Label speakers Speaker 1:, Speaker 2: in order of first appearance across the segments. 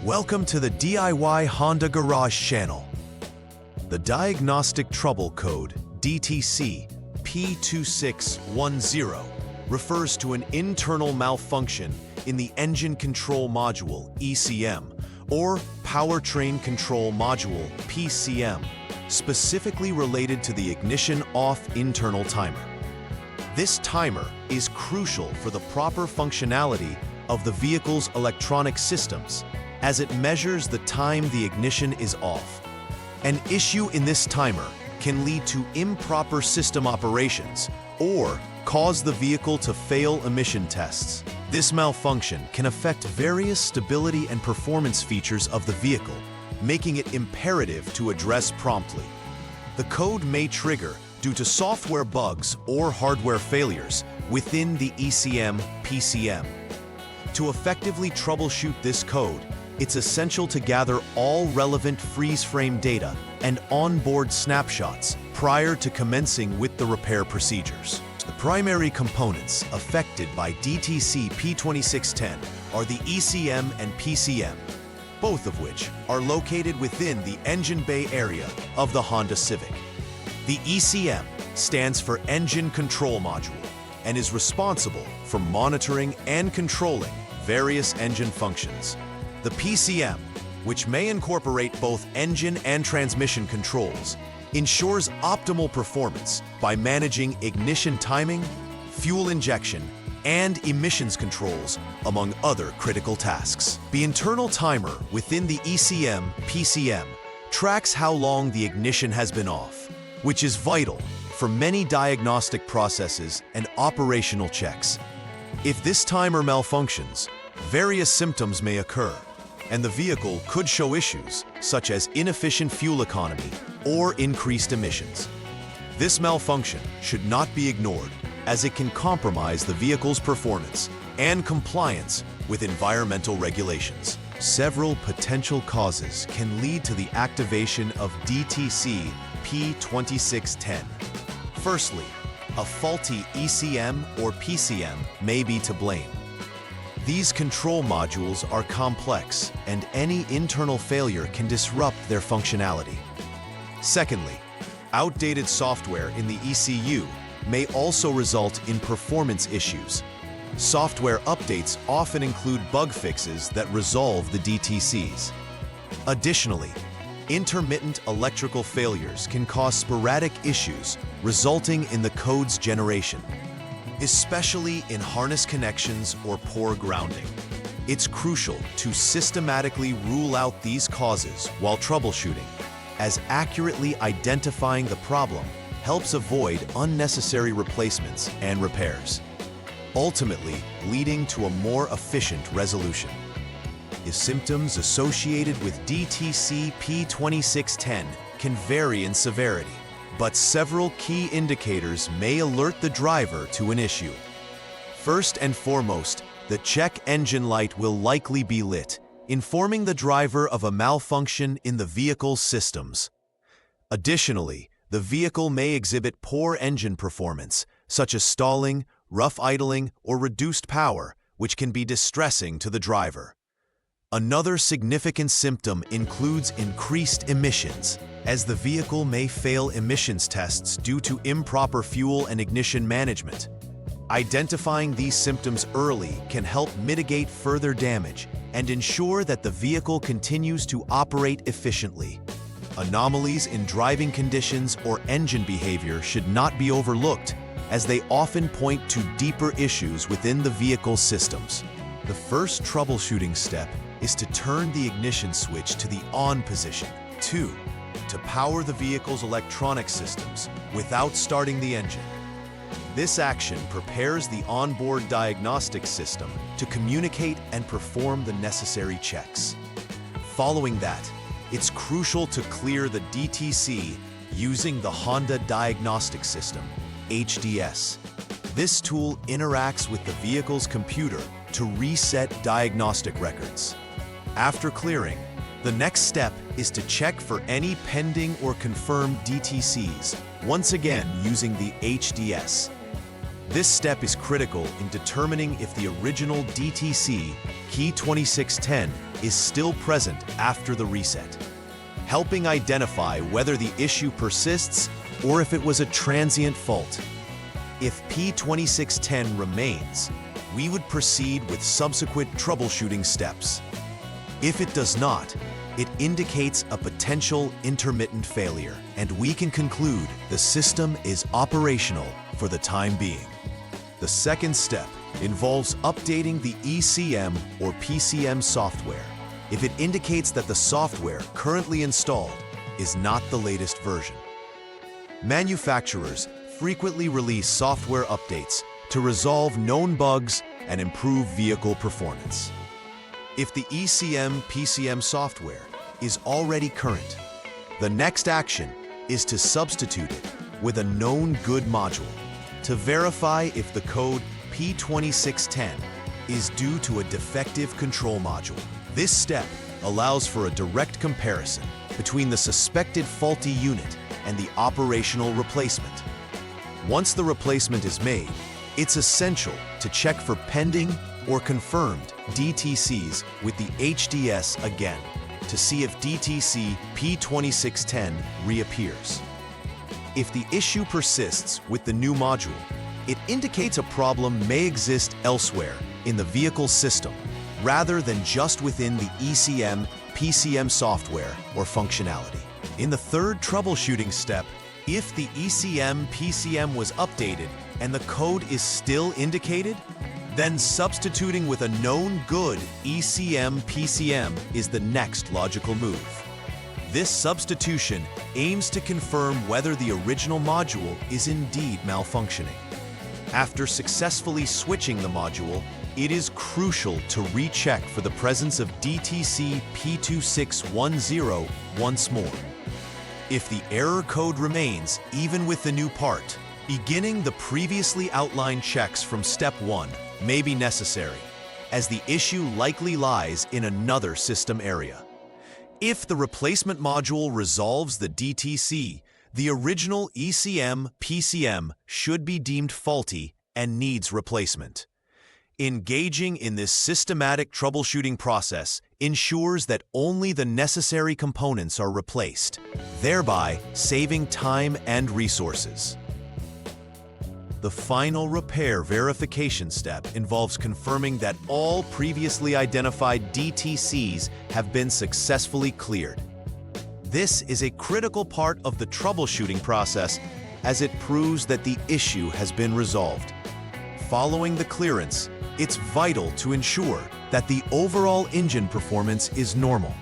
Speaker 1: Welcome to the DIY Honda Garage channel. The Diagnostic Trouble Code, DTC P2610, refers to an internal malfunction in the Engine Control Module, ECM, or Powertrain Control Module, PCM, specifically related to the ignition off internal timer. This timer is crucial for the proper functionality of the vehicle's electronic systems, as it measures the time the ignition is off. An issue in this timer can lead to improper system operations or cause the vehicle to fail emission tests. This malfunction can affect various stability and performance features of the vehicle, making it imperative to address promptly. The code may trigger due to software bugs or hardware failures within the ECM PCM. To effectively troubleshoot this code, it's essential to gather all relevant freeze-frame data and onboard snapshots prior to commencing with the repair procedures. The primary components affected by DTC P2610 are the ECM and PCM, both of which are located within the engine bay area of the Honda Civic. The ECM stands for Engine Control Module and is responsible for monitoring and controlling various engine functions. The PCM, which may incorporate both engine and transmission controls, ensures optimal performance by managing ignition timing, fuel injection, and emissions controls, among other critical tasks. The internal timer within the ECM PCM tracks how long the ignition has been off, which is vital for many diagnostic processes and operational checks. If this timer malfunctions, various symptoms may occur, and the vehicle could show issues such as inefficient fuel economy or increased emissions. This malfunction should not be ignored, as it can compromise the vehicle's performance and compliance with environmental regulations. Several potential causes can lead to the activation of DTC P2610. Firstly, a faulty ECM or PCM may be to blame. These control modules are complex, and any internal failure can disrupt their functionality. Secondly, outdated software in the ECU may also result in performance issues. Software updates often include bug fixes that resolve the DTCs. Additionally, intermittent electrical failures can cause sporadic issues, resulting in the code's generation, especially in harness connections or poor grounding. It's crucial to systematically rule out these causes while troubleshooting, as accurately identifying the problem helps avoid unnecessary replacements and repairs, ultimately leading to a more efficient resolution. The symptoms associated with DTC P2610 can vary in severity, but several key indicators may alert the driver to an issue. First and foremost, the check engine light will likely be lit, informing the driver of a malfunction in the vehicle's systems. Additionally, the vehicle may exhibit poor engine performance, such as stalling, rough idling, or reduced power, which can be distressing to the driver. Another significant symptom includes increased emissions, as the vehicle may fail emissions tests due to improper fuel and ignition management. Identifying these symptoms early can help mitigate further damage and ensure that the vehicle continues to operate efficiently. Anomalies in driving conditions or engine behavior should not be overlooked, as they often point to deeper issues within the vehicle's systems. The first troubleshooting step is to turn the ignition switch to the on position. 2. To power the vehicle's electronic systems without starting the engine. This action prepares the onboard diagnostic system to communicate and perform the necessary checks. Following that, it's crucial to clear the DTC using the Honda Diagnostic System, HDS. This tool interacts with the vehicle's computer to reset diagnostic records. After clearing, the next step is to check for any pending or confirmed DTCs, once again using the HDS. This step is critical in determining if the original DTC P2610 is still present after the reset, helping identify whether the issue persists or if it was a transient fault. If P2610 remains, we would proceed with subsequent troubleshooting steps. If it does not, it indicates a potential intermittent failure, and we can conclude the system is operational for the time being. The second step involves updating the ECM or PCM software if it indicates that the software currently installed is not the latest version. Manufacturers frequently release software updates to resolve known bugs and improve vehicle performance. If the ECM PCM software is already current, the next action is to substitute it with a known good module to verify if the code P2610 is due to a defective control module. This step allows for a direct comparison between the suspected faulty unit and the operational replacement. Once the replacement is made, it's essential to check for pending or confirmed DTCs with the HDS again to see if DTC P2610 reappears. If the issue persists with the new module, it indicates a problem may exist elsewhere in the vehicle system rather than just within the ECM PCM software or functionality. In the third troubleshooting step, if the ECM PCM was updated and the code is still indicated, then substituting with a known good ECM PCM is the next logical move. This substitution aims to confirm whether the original module is indeed malfunctioning. After successfully switching the module, it is crucial to recheck for the presence of DTC P2610 once more. If the error code remains even with the new part, beginning the previously outlined checks from Step 1 may be necessary, as the issue likely lies in another system area. If the replacement module resolves the DTC, the original ECM PCM should be deemed faulty and needs replacement. Engaging in this systematic troubleshooting process ensures that only the necessary components are replaced, thereby saving time and resources. The final repair verification step involves confirming that all previously identified DTCs have been successfully cleared. This is a critical part of the troubleshooting process as it proves that the issue has been resolved. Following the clearance, it's vital to ensure that the overall engine performance is normal.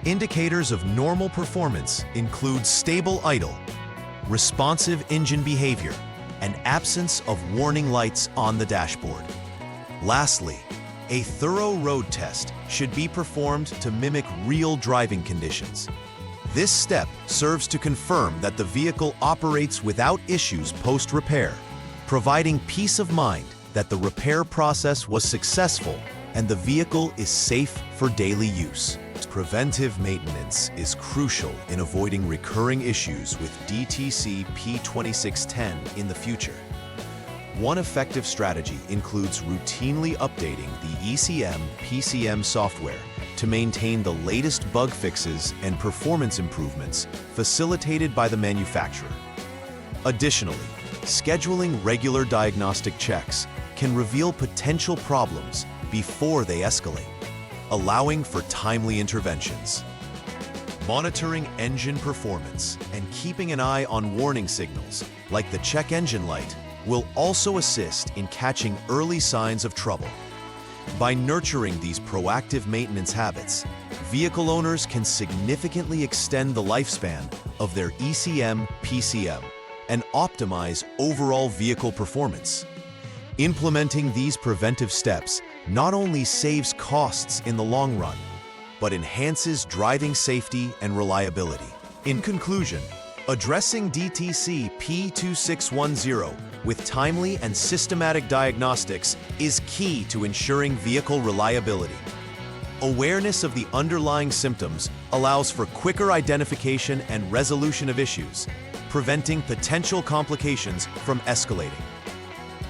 Speaker 1: Indicators of normal performance include stable idle, responsive engine behavior, and absence of warning lights on the dashboard. Lastly, a thorough road test should be performed to mimic real driving conditions. This step serves to confirm that the vehicle operates without issues post-repair, providing peace of mind that the repair process was successful and the vehicle is safe for daily use. Preventive maintenance is crucial in avoiding recurring issues with DTC P2610 in the future. One effective strategy includes routinely updating the ECM PCM software to maintain the latest bug fixes and performance improvements facilitated by the manufacturer. Additionally, scheduling regular diagnostic checks can reveal potential problems before they escalate, allowing for timely interventions. Monitoring engine performance and keeping an eye on warning signals, like the check engine light, will also assist in catching early signs of trouble. By nurturing these proactive maintenance habits, vehicle owners can significantly extend the lifespan of their ECM PCM and optimize overall vehicle performance. Implementing these preventive steps not only saves costs in the long run, but enhances driving safety and reliability. In conclusion, addressing DTC P2610 with timely and systematic diagnostics is key to ensuring vehicle reliability. Awareness of the underlying symptoms allows for quicker identification and resolution of issues, preventing potential complications from escalating.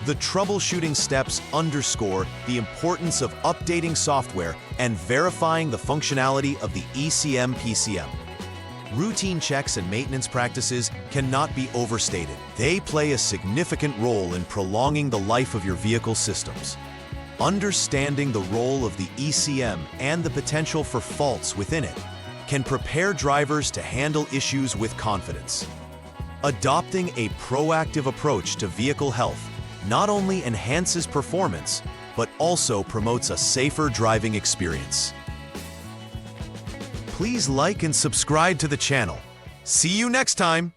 Speaker 1: The troubleshooting steps underscore the importance of updating software and verifying the functionality of the ECM PCM. Routine checks and maintenance practices cannot be overstated. They play a significant role in prolonging the life of your vehicle systems. Understanding the role of the ECM and the potential for faults within it can prepare drivers to handle issues with confidence. Adopting a proactive approach to vehicle health not only enhances performance, but also promotes a safer driving experience. Please like and subscribe to the channel. See you next time!